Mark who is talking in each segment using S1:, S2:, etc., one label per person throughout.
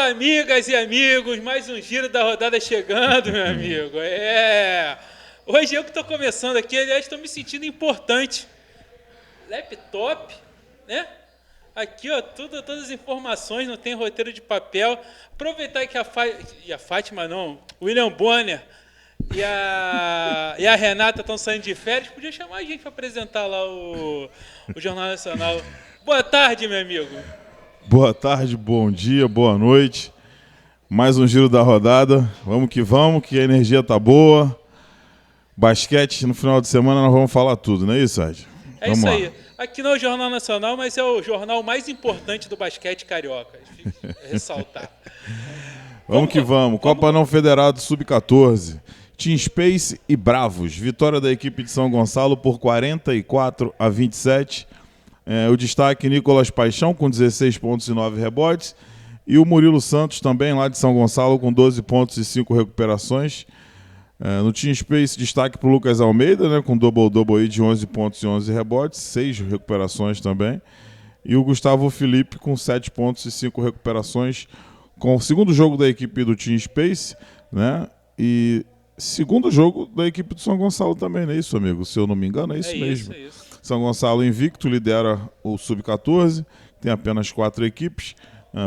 S1: Fala, amigas e amigos, mais um giro da rodada chegando, meu amigo. Hoje eu que estou começando aqui, aliás, estou me sentindo importante. Laptop, né? Aqui, ó, todas as informações, não tem roteiro de papel. Aproveitar que a Fátima não, o William Bonner e a Renata estão saindo de férias, podia chamar a gente para apresentar lá o Jornal Nacional. Boa tarde, meu amigo.
S2: Boa tarde, bom dia, boa noite. Mais um giro da rodada. Vamos, que a energia tá boa. Basquete, no final de semana nós vamos falar tudo, não é isso, Ed?
S1: É isso aí. Aqui não é o Jornal Nacional, mas é o jornal mais importante do basquete carioca. Ressaltar.
S2: Vamos que vamos. Copa Não Federado Sub-14. Team Space e Bravos. Vitória da equipe de São Gonçalo por 44-27. O destaque, Nicolas Paixão com 16 pontos e 9 rebotes. E o Murilo Santos também lá de São Gonçalo com 12 pontos e 5 recuperações. No Team Space, destaque para o Lucas Almeida, né, com double-double aí de 11 pontos e 11 rebotes, 6 recuperações também. E o Gustavo Felipe com 7 pontos e 5 recuperações, com o segundo jogo da equipe do Team Space, né? E segundo jogo da equipe do São Gonçalo também, não é isso, amigo? Se eu não me engano, é isso mesmo.
S1: É isso.
S2: São Gonçalo invicto, lidera o Sub-14, tem apenas 4 equipes.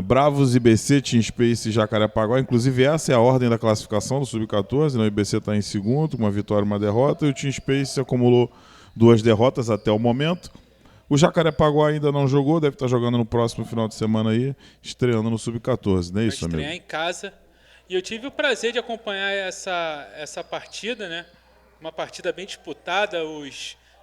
S2: Bravos, IBC, Team Space e Jacarepaguá. Inclusive essa é a ordem da classificação do Sub-14, né? O IBC está em segundo, uma vitória e uma derrota, e o Team Space acumulou 2 derrotas até o momento. O Jacarepaguá ainda não jogou, deve estar jogando no próximo final de semana aí, estreando no Sub-14, não é isso, amigo?
S1: Estrear em casa. E eu tive o prazer de acompanhar essa partida, né? Uma partida bem disputada,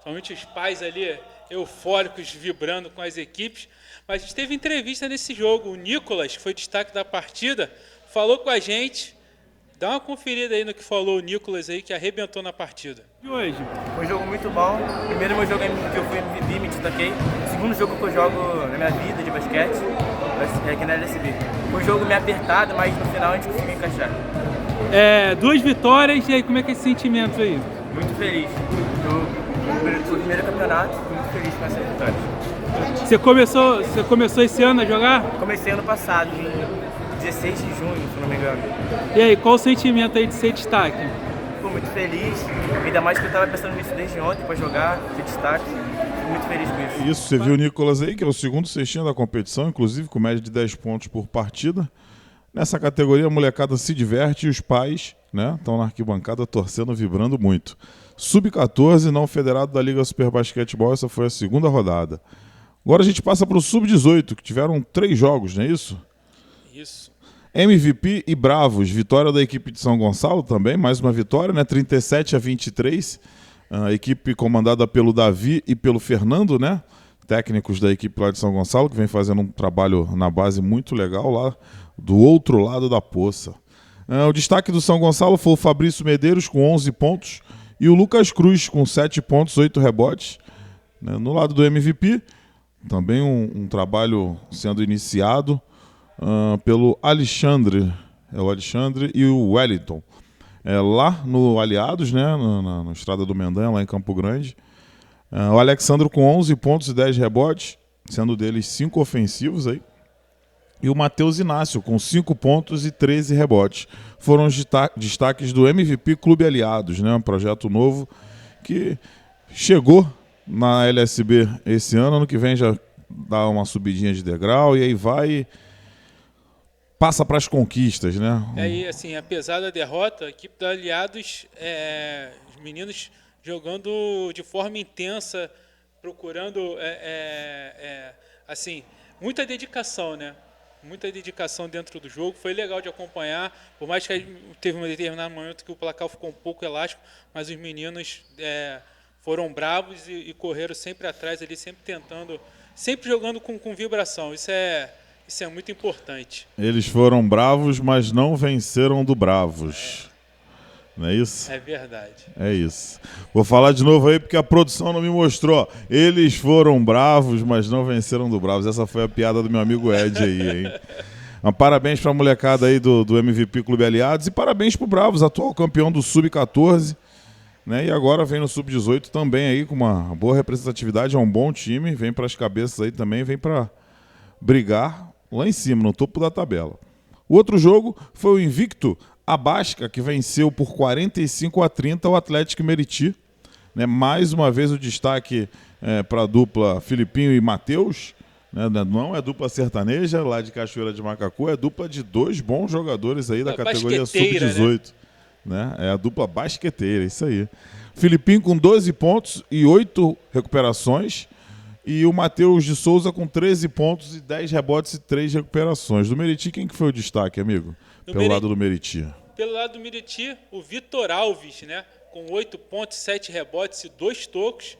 S1: somente os pais ali eufóricos, vibrando com as equipes. Mas a gente teve entrevista nesse jogo. O Nicolas, que foi destaque da partida, falou com a gente. Dá uma conferida aí no que falou o Nicolas aí, que arrebentou na partida.
S3: E hoje? Foi um jogo muito bom. Primeiro meu jogo que eu fui MVP, me destaquei. Segundo jogo que eu jogo na minha vida de basquete, aqui na LSB. Foi um jogo meio apertado, mas no final a gente conseguiu encaixar.
S4: 2 vitórias, e aí como é que é esse sentimento aí?
S3: Muito feliz. Foi o primeiro campeonato, fui muito feliz com essa vitória.
S4: Você começou esse ano a jogar?
S3: Comecei ano passado, em 16 de junho, se não me engano.
S4: E aí, qual o sentimento aí de ser destaque?
S3: Fico muito feliz, ainda mais que eu estava pensando nisso desde ontem para jogar, de destaque. Fico muito feliz com isso.
S2: Isso, você viu o Nicolas aí, que é o segundo cestinha da competição, inclusive com média de 10 pontos por partida. Nessa categoria a molecada se diverte e os pais, né, estão na arquibancada torcendo, vibrando muito. Sub-14, não federado da Liga Super Basquetebol, essa foi a segunda rodada. Agora a gente passa para o Sub-18, que tiveram 3 jogos, não é isso?
S1: Isso.
S2: MVP e Bravos, vitória da equipe de São Gonçalo também, mais uma vitória, né? 37-23. A equipe comandada pelo Davi e pelo Fernando, né? Técnicos da equipe lá de São Gonçalo, que vem fazendo um trabalho na base muito legal lá do outro lado da poça. O destaque do São Gonçalo foi o Fabrício Medeiros com 11 pontos e o Lucas Cruz com 7 pontos, 8 rebotes. No lado do MVP, também um trabalho sendo iniciado pelo Alexandre. O Alexandre e o Wellington. Lá no Aliados, né, na Estrada do Mendanha, lá em Campo Grande. O Alexandre com 11 pontos e 10 rebotes, sendo deles 5 ofensivos aí. E o Matheus Inácio com 5 pontos e 13 rebotes. Foram os destaques do MVP Clube Aliados, né, um projeto novo que chegou na LSB esse ano que vem já dá uma subidinha de degrau e aí vai passa para as conquistas, né?
S1: E assim, apesar da derrota, a equipe da Aliados, os meninos jogando de forma intensa, procurando assim, muita dedicação, né? Muita dedicação dentro do jogo, foi legal de acompanhar, por mais que teve um determinado momento que o placar ficou um pouco elástico, mas os meninos foram bravos e correram sempre atrás ali, sempre tentando, sempre jogando com vibração. Isso é muito importante.
S2: Eles foram bravos, mas não venceram do Bravos. Não é isso?
S1: É verdade.
S2: É isso. Vou falar de novo aí porque a produção não me mostrou. Eles foram bravos, mas não venceram do Bravos. Essa foi a piada do meu amigo Ed aí, hein? Parabéns para a molecada aí do MVP Clube Aliados e parabéns para o Bravos, atual campeão do Sub-14. Né? E agora vem no Sub-18 também aí com uma boa representatividade, é um bom time, vem para as cabeças aí também, vem para brigar lá em cima, no topo da tabela. O outro jogo foi o invicto Abasca, que venceu por 45-30 o Atlético Meriti. Né? Mais uma vez o destaque para a dupla Filipinho e Matheus. Né? Não é dupla sertaneja lá de Cachoeira de Macacu, é dupla de dois bons jogadores aí da categoria Sub-18. Né? É a dupla basqueteira, isso aí. Filipinho com 12 pontos e 8 recuperações. E o Matheus de Souza com 13 pontos e 10 rebotes e 3 recuperações. Do Meriti, quem que foi o destaque, amigo? Lado do Meriti.
S1: Pelo lado do Meriti, o Vitor Alves, né? Com 8 pontos, 7 rebotes e 2 tocos.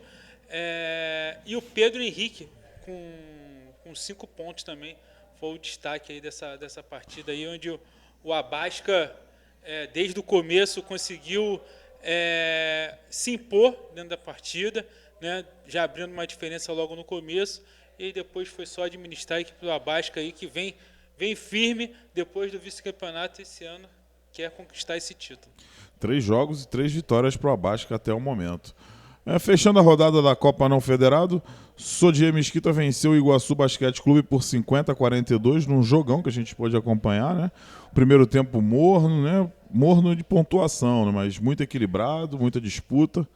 S1: E o Pedro Henrique com 5 pontos também. Foi o destaque aí dessa partida aí, onde o Abasca, desde o começo, conseguiu se impor dentro da partida, né, já abrindo uma diferença logo no começo, e depois foi só administrar a equipe do Abasca aí, que vem firme depois do vice-campeonato esse ano, quer conquistar esse título.
S2: 3 jogos e 3 vitórias para o Abasca até o momento. Fechando a rodada da Copa Não Federado, Sodier Mesquita venceu o Iguaçu Basquete Clube por 50-42, num jogão que a gente pôde acompanhar, né? O primeiro tempo morno, né? Morno de pontuação, né? Mas muito equilibrado, muita disputa.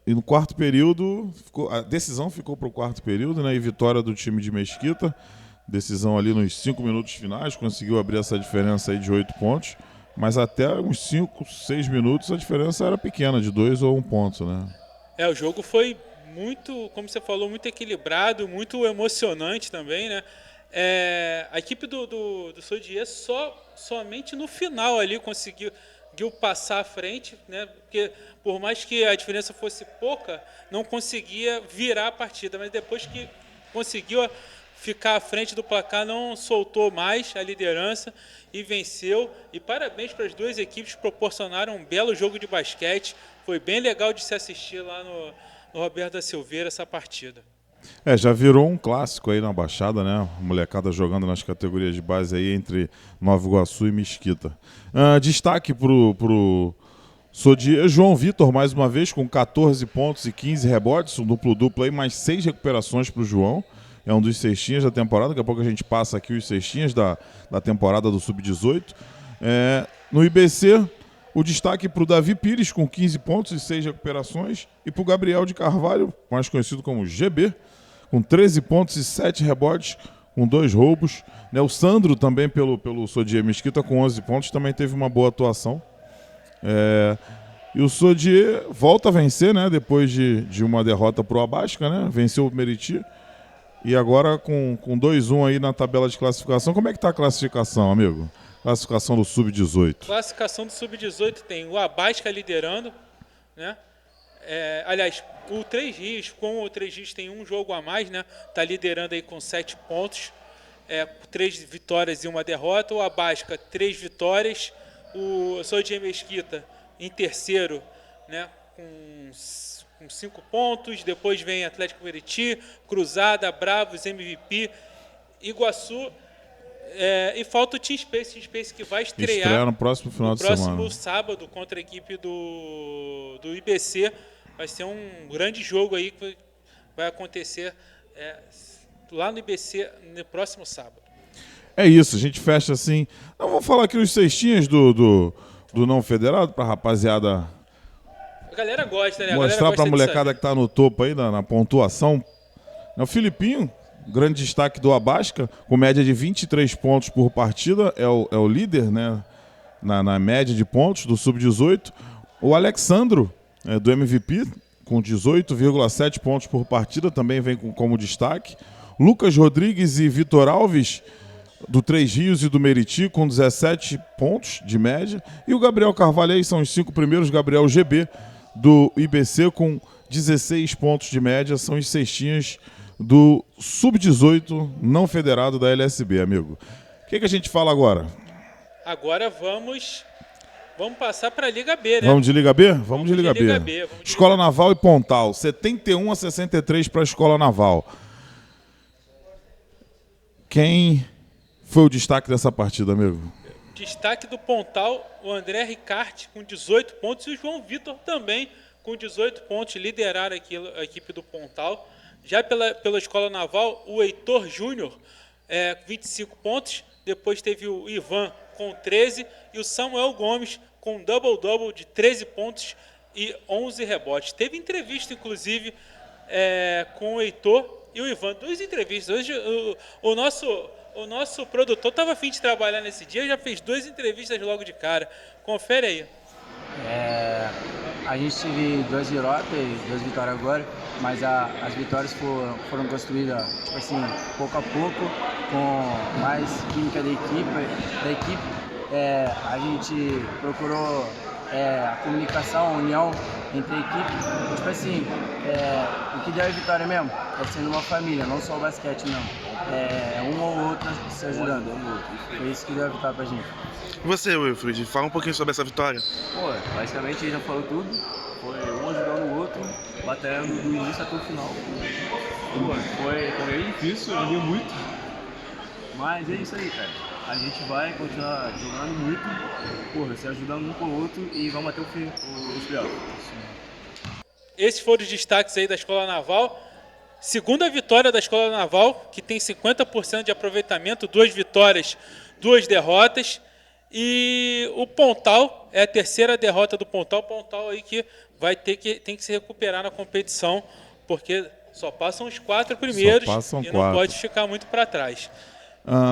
S2: E no quarto período, a decisão ficou para o quarto período, né? E vitória do time de Mesquita. Decisão ali nos 5 minutos finais, conseguiu abrir essa diferença aí de 8 pontos. Mas até uns 5, 6 minutos a diferença era pequena, de 2 ou 1 ponto, né?
S1: O jogo foi muito, como você falou, muito equilibrado, muito emocionante também, né? A equipe do Sodier somente no final ali conseguiu passar à frente, né? Porque por mais que a diferença fosse pouca, não conseguia virar a partida, mas depois que conseguiu ficar à frente do placar, não soltou mais a liderança e venceu. E parabéns para as duas equipes que proporcionaram um belo jogo de basquete. Foi bem legal de se assistir lá no Roberto da Silveira essa partida.
S2: Já virou um clássico aí na Baixada, né? A molecada jogando nas categorias de base aí entre Nova Iguaçu e Mesquita. Destaque pro Sodier, João Vitor, mais uma vez, com 14 pontos e 15 rebotes, um duplo-duplo aí, mais 6 recuperações para o João. É um dos cestinhas da temporada, daqui a pouco a gente passa aqui os cestinhas da temporada do Sub-18. No IBC, o destaque para o Davi Pires, com 15 pontos e 6 recuperações, e para o Gabriel de Carvalho, mais conhecido como GB, com 13 pontos e 7 rebotes, com 2 roubos. O Sandro, também pelo Sodier Mesquita, com 11 pontos, também teve uma boa atuação. E o Sodier volta a vencer, né, depois de uma derrota para o Abasca, né? Venceu o Meriti. E agora com 2-1 aí na tabela de classificação. Como é que está a classificação, amigo? Classificação do Sub-18.
S1: Classificação do Sub-18 tem o Abasca liderando, né? Aliás, o Três Rios, com o Três Rios tem um jogo a mais, né? Está liderando aí com 7 pontos, 3 vitórias e 1 derrota. O Abasca, 3 vitórias. O Sodier Mesquita em terceiro, né? Com 5 pontos. Depois vem Atlético Meriti, Cruzada, Bravos, MVP, Iguaçu. E falta o Team Space que vai estrear
S2: no próximo final de semana.
S1: Próximo sábado contra a equipe do IBC. Vai ser um grande jogo aí que vai acontecer lá no IBC no próximo sábado.
S2: É isso, a gente fecha assim. Não, vou falar aqui os cestinhas do não federado para a rapaziada.
S1: A galera gosta, né?
S2: Mostrar para a molecada que está no topo aí na pontuação. O Filipinho, grande destaque do Abasca, com média de 23 pontos por partida, é o líder, né, na média de pontos do Sub-18. O Alexandro, do MVP, com 18,7 pontos por partida, também vem como destaque. Lucas Rodrigues e Vitor Alves, do Três Rios e do Meriti, com 17 pontos de média. E o Gabriel Carvalho aí são os 5 primeiros. Gabriel GB, do IBC, com 16 pontos de média. São os cestinhas do Sub-18 não federado da LSB, amigo. O que a gente fala agora?
S1: Agora vamos passar para a Liga B, né?
S2: Vamos de Liga B? Vamos de Liga B. Escola Naval e Pontal. 71-63 para a Escola Naval. Quem foi o destaque dessa partida, amigo?
S1: Destaque do Pontal, o André Ricarte com 18 pontos e o João Vitor também com 18 pontos, lideraram a equipe do Pontal. Já pela Escola Naval, o Heitor Júnior, 25 pontos, depois teve o Ivan com 13 e o Samuel Gomes com double-double de 13 pontos e 11 rebotes. Teve entrevista, inclusive, com o Heitor e o Ivan. 2 entrevistas. Hoje o nosso produtor estava a fim de trabalhar nesse dia, já fez 2 entrevistas logo de cara. Confere aí.
S5: A gente teve 2 derrotas e 2 vitórias agora, mas as vitórias foram construídas, tipo assim, pouco a pouco, com mais química da equipe. A gente procurou a comunicação, a união entre a equipe. Tipo assim, o que deu a vitória mesmo é sendo uma família, não só o basquete não. Um ou outro se ajudando. Foi isso que deu a vitória pra gente.
S6: E você, Wilfried, fala um pouquinho sobre essa vitória.
S7: Basicamente ele já falou tudo. Foi um ajudando o outro, batalhando do início até o final. Foi bem difícil, eu joguei muito. Mas é isso aí, cara. A gente vai continuar jogando muito, se ajudando um com o outro e vamos até os playoffs.
S1: Esses foram os destaques aí da Escola Naval. Segunda vitória da Escola Naval, que tem 50% de aproveitamento, 2 vitórias, 2 derrotas. E o Pontal é a terceira derrota do Pontal. Pontal aí que tem que se recuperar na competição, porque só passam os 4 primeiros e não pode ficar muito para trás.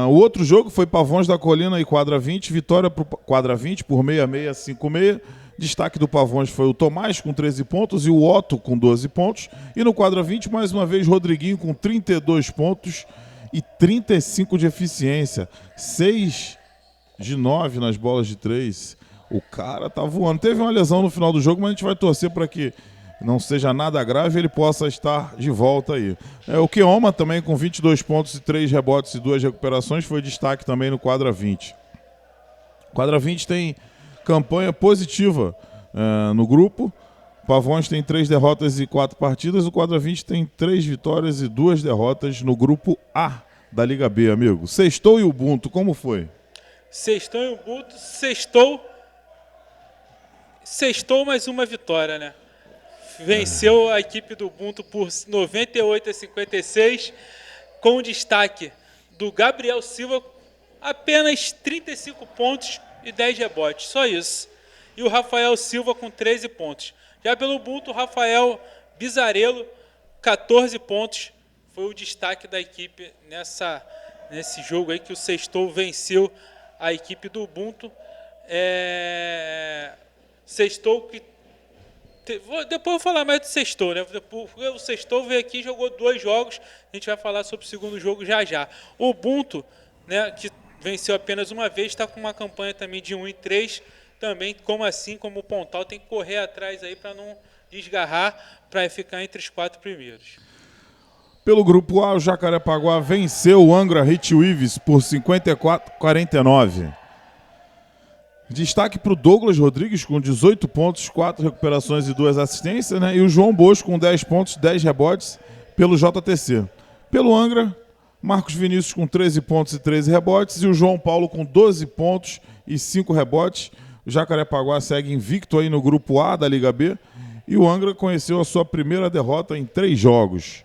S2: O outro jogo foi Pavões da Colina e Quadra 20, vitória para Quadra 20 por 66-56. Destaque do Pavões foi o Tomás com 13 pontos e o Otto com 12 pontos. E no Quadra 20, mais uma vez, Rodriguinho com 32 pontos e 35 de eficiência. 6 de 9 nas bolas de 3. O cara tá voando. Teve uma lesão no final do jogo, mas a gente vai torcer para que não seja nada grave e ele possa estar de volta aí. O Keoma também com 22 pontos e 3 rebotes e 2 recuperações foi destaque também no Quadra 20. Quadra 20 tem campanha positiva no grupo. Pavões tem 3 derrotas e 4 partidas. O Quadra 20 tem 3 vitórias e 2 derrotas no grupo A da Liga B, amigo. Sextou e Ubuntu, como foi?
S1: Sextou e Ubuntu, sextou mais uma vitória, né? Venceu a equipe do Ubuntu por 98-56, com destaque do Gabriel Silva, apenas 35 pontos e 10 rebotes, só isso. E o Rafael Silva com 13 pontos. Já pelo Ubuntu, o Rafael Bizarello, 14 pontos, foi o destaque da equipe nesse jogo aí que o Sextou venceu a equipe do Ubuntu. Sextou que... Depois eu vou falar mais do Sextou, né? O Sextou veio aqui e jogou 2 jogos. A gente vai falar sobre o segundo jogo já. O Ubuntu, né, que venceu apenas uma vez, está com uma campanha também de 1-3. Também, como o Pontal, tem que correr atrás aí para não desgarrar, para ficar entre os 4 primeiros.
S2: Pelo grupo A, o Jacarepaguá venceu o Angra Hitwives por 54-49. Destaque para o Douglas Rodrigues com 18 pontos, 4 recuperações e 2 assistências, né? E o João Bosco com 10 pontos, 10 rebotes pelo JTC. Pelo Angra, Marcos Vinícius com 13 pontos e 13 rebotes e o João Paulo com 12 pontos e 5 rebotes. O Jacarepaguá segue invicto aí no grupo A da Liga B e o Angra conheceu a sua primeira derrota em 3 jogos.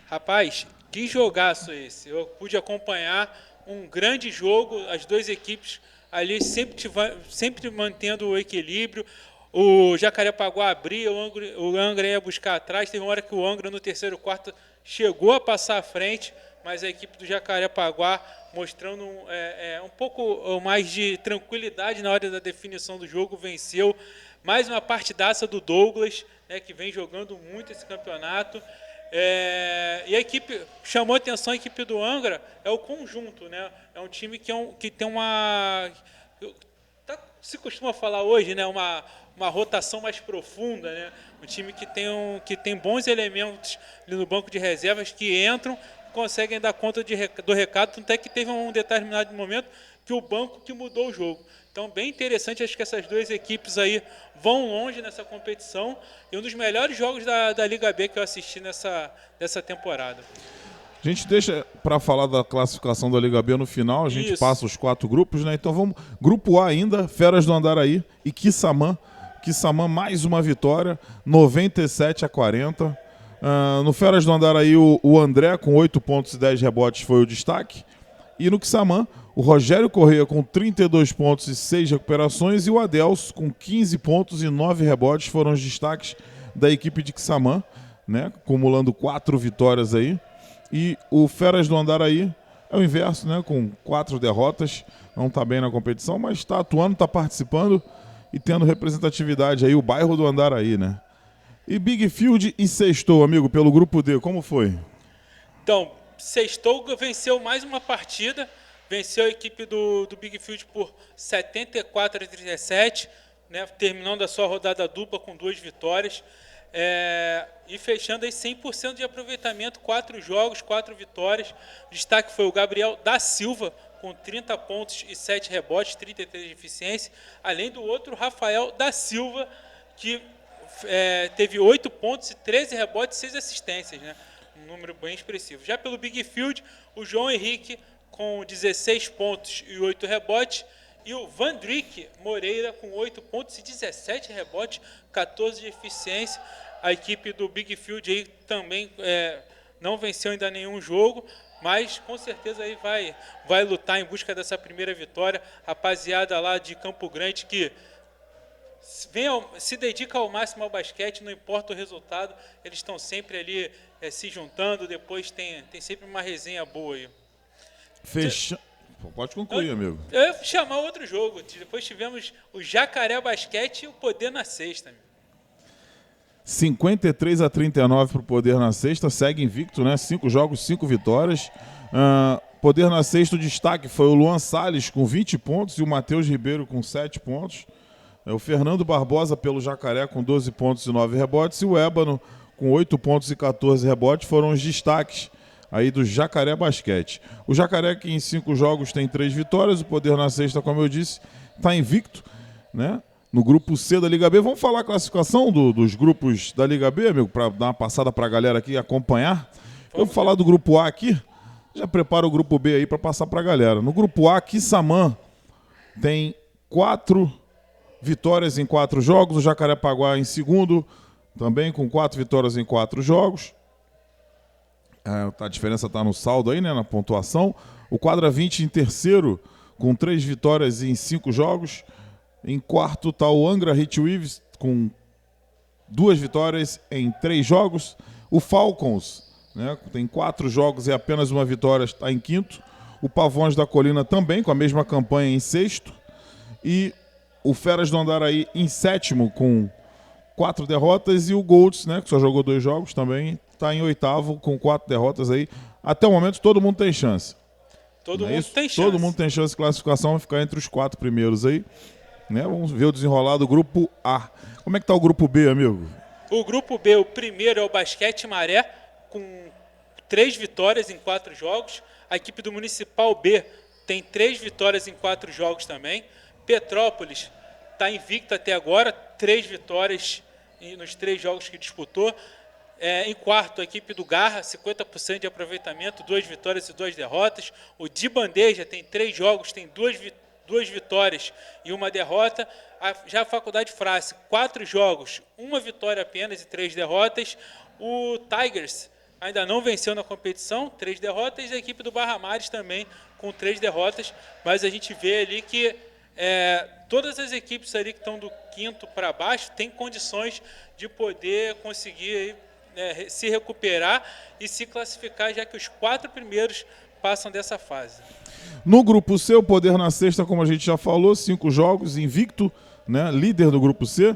S1: Rapaz, que jogaço esse. Eu pude acompanhar um grande jogo, as 2 equipes ali sempre mantendo o equilíbrio. O Jacarepaguá abria, o Angra ia buscar atrás. Teve uma hora que o Angra, no terceiro quarto, chegou a passar à frente, mas a equipe do Jacarepaguá mostrando um pouco mais de tranquilidade na hora da definição do jogo, venceu. Mais uma partidaça do Douglas, né, que vem jogando muito esse campeonato. E a equipe, chamou a atenção, a equipe do Angra é o conjunto, né? É um time que tem uma... se costuma falar hoje, né? Uma rotação mais profunda, né? Um time que tem bons elementos ali no banco de reservas que entram, conseguem dar conta do recado, tanto é que teve um determinado momento que o banco que mudou o jogo. Então, bem interessante, acho que essas 2 equipes aí vão longe nessa competição e um dos melhores jogos da Liga B que eu assisti nessa temporada.
S2: A gente deixa para falar da classificação da Liga B no final, a gente passa os 4 grupos, né? Então vamos, grupo A ainda, Feras do Andaraí e Quissamã. Quissamã mais uma vitória, 97-40. No Feras do Andaraí, o André com 8 pontos e 10 rebotes foi o destaque. E no Quissamã, O Rogério Correia com 32 pontos e 6 recuperações. E o Adelso com 15 pontos e 9 rebotes foram os destaques da equipe de Quissamã, né? Acumulando 4 vitórias aí. E o Feras do Andaraí é o inverso, né? Com 4 derrotas. Não está bem na competição, mas está atuando, está participando e tendo representatividade aí. O bairro do Andaraí, né? E Big Field e Sextou, amigo, pelo grupo D, como foi?
S1: Então, Sextou venceu mais uma partida, venceu a equipe do Big Field por 74-37, né, terminando a sua rodada dupla com 2 vitórias, e fechando aí 100% de aproveitamento, 4 jogos, 4 vitórias. O destaque foi o Gabriel da Silva, com 30 pontos e 7 rebotes, 33 de eficiência, além do outro Rafael da Silva, que teve 8 pontos e 13 rebotes e 6 assistências, né? Um número bem expressivo. Já pelo Big Field, o João Henrique com 16 pontos e 8 rebotes, e o Vandrick Moreira com 8 pontos e 17 rebotes, 14 de eficiência. A equipe do Big Field aí também não venceu ainda nenhum jogo, mas com certeza aí vai lutar em busca dessa primeira vitória. Rapaziada lá de Campo Grande que se dedica ao máximo ao basquete, não importa o resultado, eles estão sempre ali se juntando, depois tem sempre uma resenha boa aí.
S2: Pode concluir, amigo.
S1: Eu ia chamar outro jogo, depois tivemos o Jacaré Basquete e o Poder na Sexta, amigo.
S2: 53-39 para o Poder na Sexta, segue invicto, né? 5 jogos, 5 vitórias. Poder na Sexta, o destaque foi o Luan Salles com 20 pontos e o Matheus Ribeiro com 7 pontos. O Fernando Barbosa pelo Jacaré com 12 pontos e 9 rebotes. E o Ébano com 8 pontos e 14 rebotes foram os destaques aí do Jacaré Basquete. O Jacaré, que em 5 jogos tem 3 vitórias. O Poder na Sexta, como eu disse, está invicto, né? No grupo C da Liga B. Vamos falar a classificação dos grupos da Liga B, amigo, para dar uma passada para a galera aqui acompanhar. Vamos falar do grupo A aqui. Já prepara o grupo B aí para passar para a galera. No grupo A, Quissamã tem 4 vitórias em 4 jogos. O Jacarepaguá em segundo, também com 4 vitórias em 4 jogos. A diferença está no saldo aí, né, na pontuação. O Quadra 20 em terceiro, com 3 vitórias em 5 jogos. Em quarto está o Angra Heatwaves, com 2 vitórias em 3 jogos. O Falcons, né, tem 4 jogos e apenas 1 vitória, está em quinto. O Pavões da Colina também, com a mesma campanha, em sexto. E o Feras do Andaraí em sétimo, com 4 derrotas. E o Golds, né, que só jogou 2 jogos, também está em oitavo, com 4 derrotas aí. Até o momento, todo mundo tem chance.
S1: Todo mundo tem chance.
S2: Todo mundo tem chance de classificação, vai ficar entre os 4 primeiros aí. Né? Vamos ver o desenrolar do grupo A. Como é que está o grupo B, amigo?
S1: O grupo B, o primeiro é o Basquete Maré, com 3 vitórias em 4 jogos. A equipe do Municipal B tem 3 vitórias em 4 jogos também. Petrópolis está invicta até agora, 3 vitórias nos 3 jogos que disputou. Em quarto, a equipe do Garra, 50% de aproveitamento, 2 vitórias e 2 derrotas. O Di Bandeja tem 3 jogos, tem 2 vitórias e 1 derrota. Já a Faculdade Frácio, 4 jogos, 1 vitória apenas e 3 derrotas. O Tigers ainda não venceu na competição, 3 derrotas. E a equipe do Barra Mares também com 3 derrotas. Mas a gente vê ali que todas as equipes ali que estão do quinto para baixo têm condições de poder conseguir se recuperar e se classificar, já que os 4 primeiros passam dessa fase.
S2: No grupo C, o Poder na Sexta, como a gente já falou, 5 jogos, invicto, né, líder do grupo C.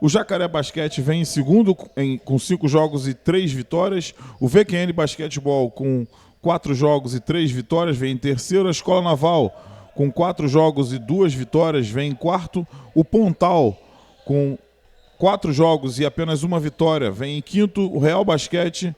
S2: O Jacaré Basquete vem em segundo, com 5 jogos e 3 vitórias. O VQN Basquetebol, com 4 jogos e 3 vitórias, vem em terceiro. A Escola Naval, com 4 jogos e 2 vitórias, vem em quarto. O Pontal, com 4 jogos e apenas 1 vitória, vem em quinto. O Real Basquete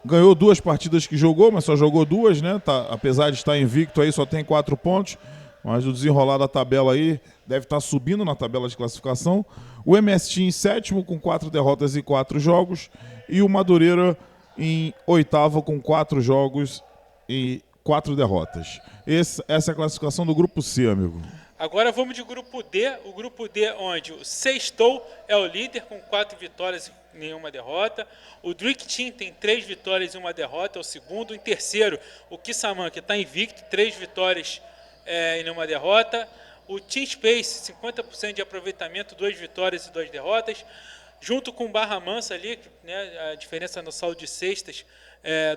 S2: ganhou 2 partidas que jogou, mas só jogou 2, né? Apesar de estar invicto aí, só tem 4 pontos. Mas o desenrolar da tabela aí deve estar subindo na tabela de classificação. O MST em sétimo, com 4 derrotas e 4 jogos. E o Madureira em oitavo, com 4 jogos e 4 derrotas. Essa é a classificação do grupo C, amigo.
S1: Agora vamos de grupo D. O grupo D, onde o Sextou é o líder com 4 vitórias nenhuma derrota. O Drake Team tem 3 vitórias e 1 derrota, é o segundo. Em terceiro, o Kissaman, que está invicto, 3 vitórias e nenhuma derrota. O Team Space, 50% de aproveitamento, 2 vitórias e 2 derrotas. Junto com o Barra Mansa ali, né, a diferença no saldo de cestas,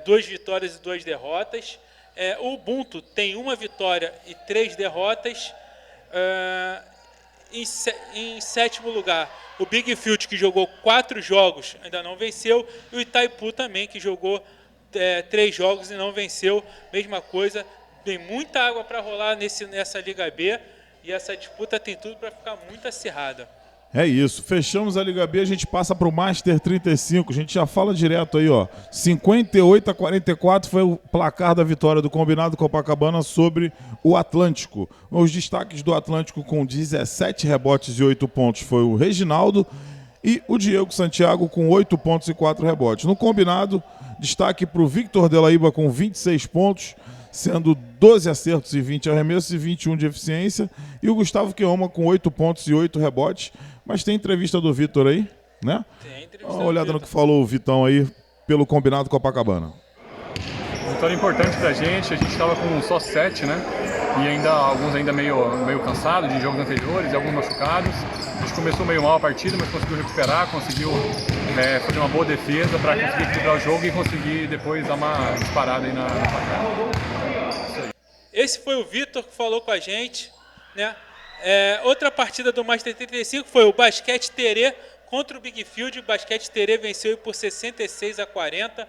S1: 2 vitórias e 2 derrotas. O Ubuntu tem 1 vitória e 3 derrotas. Em sétimo lugar, o Big Field, que jogou 4 jogos, ainda não venceu. E o Itaipu também, que jogou 3 jogos e não venceu. Mesma coisa, tem muita água para rolar nessa Liga B. E essa disputa tem tudo para ficar muito acirrada.
S2: É isso, fechamos a Liga B, a gente passa para o Master 35, a gente já fala direto aí, ó. 58-44 foi o placar da vitória do Combinado Copacabana sobre o Atlântico. Os destaques do Atlântico com 17 rebotes e 8 pontos foi o Reginaldo e o Diego Santiago com 8 pontos e 4 rebotes. No Combinado, destaque para o Victor Delaíba com 26 pontos, sendo 12 acertos e 20 arremessos e 21 de eficiência, e o Gustavo Queoma com 8 pontos e 8 rebotes. Mas tem entrevista do Vitor aí, né?
S1: Tem entrevista.
S2: Dá uma olhada no que falou o Vitão aí pelo Combinado Copacabana.
S8: Vitória importante pra gente, a gente estava com só 7, né? E alguns ainda meio cansados de jogos anteriores e alguns machucados. A gente começou meio mal a partida, mas conseguiu recuperar, conseguiu fazer uma boa defesa para conseguir equilibrar o jogo e conseguir depois dar uma disparada aí no placar. Isso aí.
S1: Esse foi o Vitor que falou com a gente, né? Outra partida do Master 35 foi o Basquete Terê contra o Big Field. O Basquete Terê venceu por 66-40.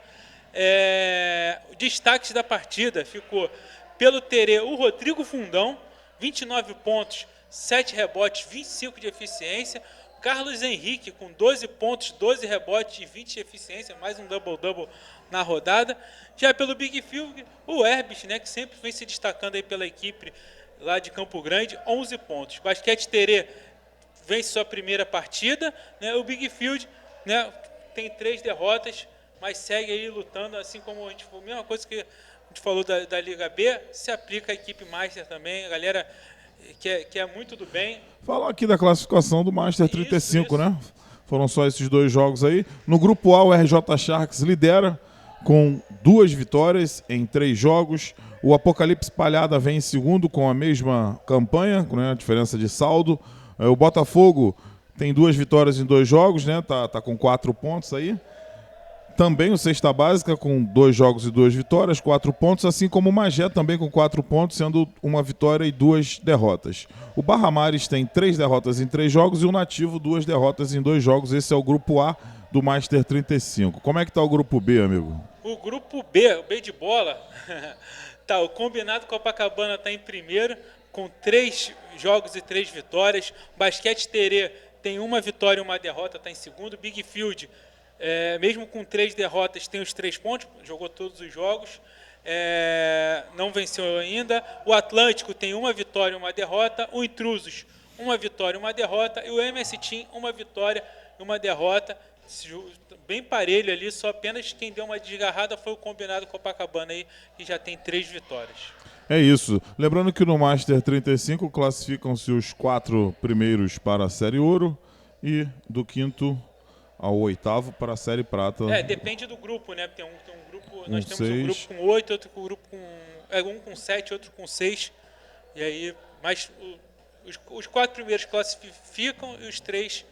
S1: Destaques da partida ficou pelo Terê o Rodrigo Fundão, 29 pontos, 7 rebotes, 25 de eficiência. Carlos Henrique com 12 pontos, 12 rebotes e 20 de eficiência, mais um double-double na rodada. Já pelo Big Field, o Herbis, né, que sempre vem se destacando aí pela equipe lá de Campo Grande, 11 pontos. Basquete Terê vence sua primeira partida, né? O Big Field, né, tem 3 derrotas, mas segue aí lutando, assim como a mesma coisa que a gente falou da Liga B, se aplica à equipe Master também, a galera que é muito do bem.
S2: Falar aqui da classificação do Master 35,
S1: isso.
S2: né? Foram só esses 2 jogos aí. No grupo A, o RJ Sharks lidera com 2 vitórias em 3 jogos. O Apocalipse Palhada vem em segundo com a mesma campanha, né, a diferença de saldo. O Botafogo tem 2 vitórias em 2 jogos, né, tá com 4 pontos aí. Também o Cesta Básica com 2 jogos e 2 vitórias, 4 pontos, assim como o Magé também com 4 pontos, sendo 1 vitória e 2 derrotas. O Barra Mares tem 3 derrotas em 3 jogos e o Nativo 2 derrotas em 2 jogos. Esse é o grupo A do Master 35. Como é que tá o grupo B, amigo?
S1: O grupo B, o B de bola, tá, o Combinado Copacabana está em primeiro, com 3 jogos e 3 vitórias. O Basquete Terê tem 1 vitória e 1 derrota, está em segundo. Big Field, mesmo com 3 derrotas, tem os 3 pontos, jogou todos os jogos, não venceu ainda. O Atlântico tem 1 vitória e 1 derrota. O Intrusos, 1 vitória e 1 derrota. E o MS Team, 1 vitória e 1 derrota. Bem parelho ali, só apenas quem deu uma desgarrada foi o Combinado Copacabana aí, que já tem 3 vitórias.
S2: É isso. Lembrando que no Master 35 classificam-se os 4 primeiros para a Série Ouro e do 5º ao 8º para a Série Prata.
S1: Depende do grupo, né? Tem um grupo, nós temos
S2: 6.
S1: um grupo com 8, outro com grupo com um com 7, outro com 6. E aí, mas os 4 primeiros classificam e os 3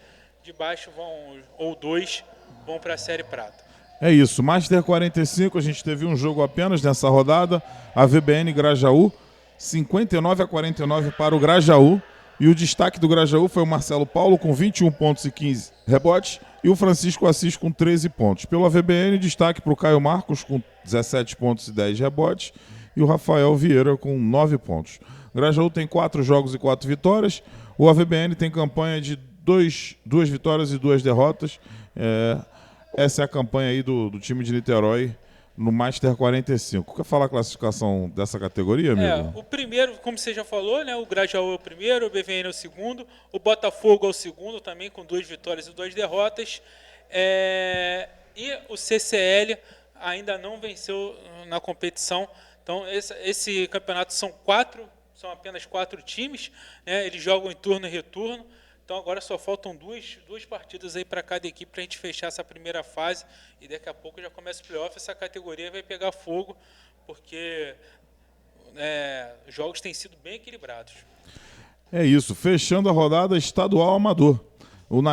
S1: de baixo vão, ou 2, vão para a Série Prata.
S2: É isso, Master 45, a gente teve um jogo apenas nessa rodada, a VBN Grajaú, 59-49 para o Grajaú, e o destaque do Grajaú foi o Marcelo Paulo com 21 pontos e 15 rebotes, e o Francisco Assis com 13 pontos. Pela VBN, destaque para o Caio Marcos com 17 pontos e 10 rebotes, e o Rafael Vieira com 9 pontos. O Grajaú tem 4 jogos e 4 vitórias, o AVBN tem campanha de 2 vitórias e 2 derrotas. Essa é a campanha aí do time de Niterói no Master 45. Quer falar a classificação dessa categoria, amigo?
S1: O primeiro, como você já falou, né, o Grajaú é o primeiro, o BVN é o segundo, o Botafogo é o segundo também, com 2 vitórias e 2 derrotas. E o CCL ainda não venceu na competição. Então, esse campeonato são apenas 4 times, né, eles jogam em turno e retorno. Então agora só faltam duas partidas aí para cada equipe para a gente fechar essa primeira fase e daqui a pouco já começa o playoff. Essa categoria vai pegar fogo porque os jogos têm sido bem equilibrados.
S2: É isso, fechando a rodada estadual amador.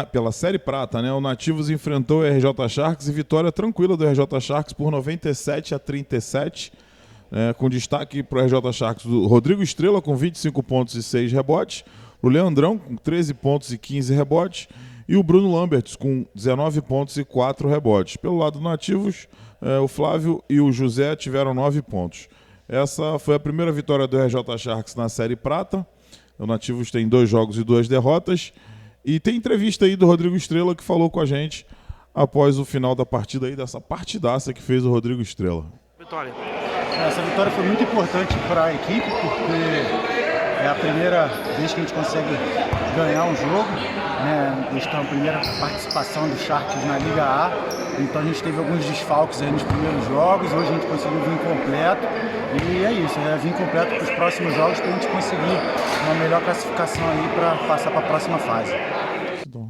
S2: Pela Série Prata, né? O Nativos enfrentou o RJ Sharks e vitória tranquila do RJ Sharks por 97-37, com destaque para o RJ Sharks do Rodrigo Estrela com 25 pontos e 6 rebotes, o Leandrão com 13 pontos e 15 rebotes e o Bruno Lamberts com 19 pontos e 4 rebotes. Pelo lado do Nativos, o Flávio e o José tiveram 9 pontos. Essa foi a primeira vitória do RJ Sharks na Série Prata. O Nativos tem 2 jogos e 2 derrotas. E tem entrevista aí do Rodrigo Estrela que falou com a gente após o final da partida aí, dessa partidaça que fez o Rodrigo Estrela.
S6: Vitória.
S9: Essa vitória foi muito importante para a equipe, porque é a primeira vez que a gente consegue ganhar um jogo, né? Esta é a primeira participação do Sharks na Liga A, então a gente teve alguns desfalques aí nos primeiros jogos, hoje a gente conseguiu vir completo, e é isso, vir completo para os próximos jogos para a gente conseguir uma melhor classificação aí para passar para a próxima fase.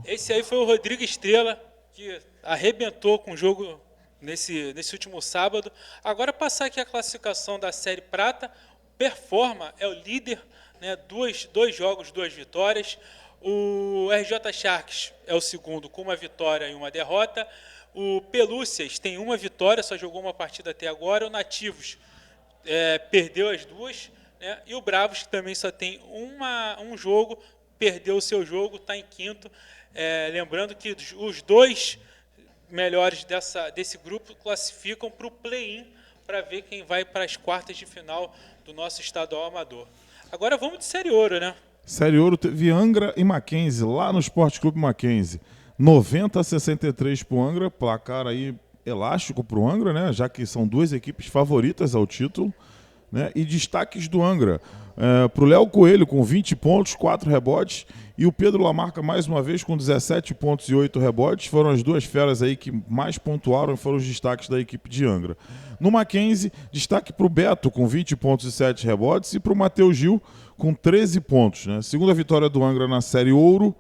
S1: Esse aí foi o Rodrigo Estrela, que arrebentou com o jogo nesse último sábado. Agora passar aqui a classificação da Série Prata. Performa é o líder, né? Dois jogos, 2 vitórias. O RJ Sharks é o segundo com 1 vitória e 1 derrota. O Pelúcias tem 1 vitória, só jogou 1 partida até agora. O Nativos perdeu as 2, né? E o Bravos, que também só tem um jogo, perdeu o seu jogo, está em quinto. Lembrando que os 2 melhores desse grupo classificam para o play-in, para ver quem vai para as quartas de final do nosso estadual amador. Agora vamos de Série Ouro, né?
S2: Série Ouro teve Angra e Mackenzie, lá no Esporte Clube Mackenzie. 90-63 para o Angra, placar aí elástico para o Angra, né? Já que são 2 equipes favoritas ao título, né? E destaques do Angra. Para o Léo Coelho com 20 pontos, 4 rebotes, e o Pedro Lamarca mais uma vez com 17 pontos e 8 rebotes. Foram as 2 feras aí que mais pontuaram, foram os destaques da equipe de Angra. No Mackenzie, destaque para o Beto com 20 pontos e 7 rebotes e para o Matheus Gil com 13 pontos, né? Segunda vitória do Angra na Série Ouro.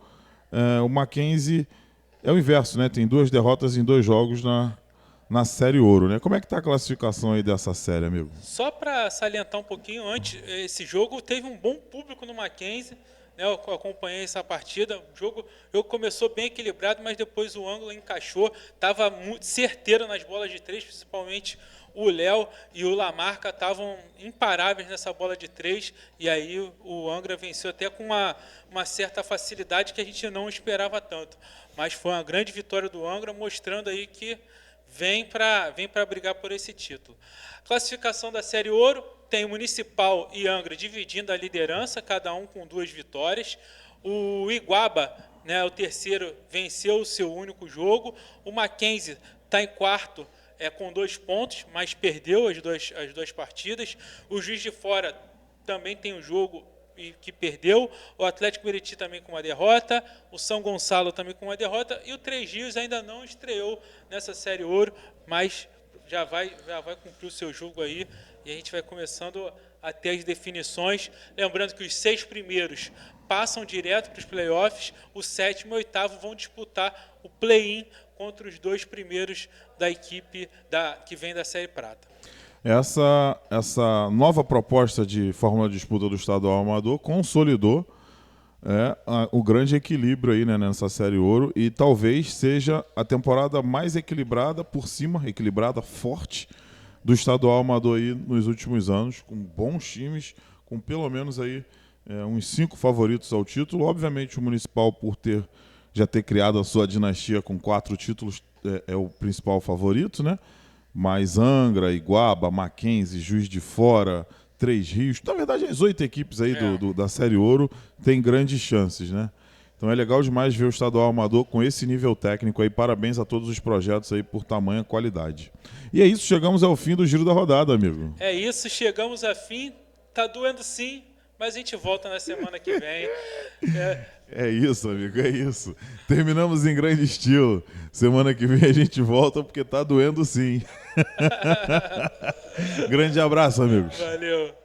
S2: O Mackenzie é o inverso, né? Tem 2 derrotas em 2 jogos na Série Ouro, né? Como é que tá a classificação aí dessa série, amigo?
S1: Só para salientar um pouquinho, antes, esse jogo teve um bom público no Mackenzie, né? Eu acompanhei essa partida, o jogo começou bem equilibrado, mas depois o ângulo encaixou, estava muito certeiro nas bolas de 3, principalmente o Léo e o Lamarca estavam imparáveis nessa bola de 3, e aí o Angra venceu até com uma certa facilidade que a gente não esperava tanto. Mas foi uma grande vitória do Angra, mostrando aí que vem para brigar por esse título. Classificação da Série Ouro, tem o Municipal e Angra dividindo a liderança, cada um com 2 vitórias. O Iguaba, né, o terceiro, venceu o seu único jogo. O Mackenzie está em quarto com 2 pontos, mas perdeu as duas partidas. O Juiz de Fora também tem um jogo que perdeu, o Atlético Meriti também com 1 derrota, o São Gonçalo também com 1 derrota, e o Três Rios ainda não estreou nessa Série Ouro, mas já vai cumprir o seu jogo aí, e a gente vai começando a ter as definições. Lembrando que os 6 primeiros passam direto para os playoffs, o 7º e o 8º vão disputar o play-in contra os 2 primeiros da equipe que vem da Série Prata.
S2: Essa nova proposta de fórmula de disputa do estadual amador consolidou o grande equilíbrio aí, né, nessa Série Ouro, e talvez seja a temporada mais equilibrada por cima, equilibrada, forte, do estadual amador aí nos últimos anos, com bons times, com pelo menos aí uns 5 favoritos ao título. Obviamente o Municipal, por já ter criado a sua dinastia com 4 títulos, é o principal favorito, né? Mas Angra, Iguaba, Mackenzie, Juiz de Fora, Três Rios, na verdade as 8 equipes aí da Série Ouro têm grandes chances, né? Então é legal demais ver o estadual amador com esse nível técnico aí. Parabéns a todos os projetos aí por tamanha qualidade. E é isso, chegamos ao fim do Giro da Rodada, amigo.
S1: É isso, chegamos ao fim. Tá doendo sim, mas a gente volta na semana que vem.
S2: É isso, amigo, é isso. Terminamos em grande estilo. Semana que vem a gente volta porque tá doendo sim. Grande abraço, amigos.
S1: Valeu.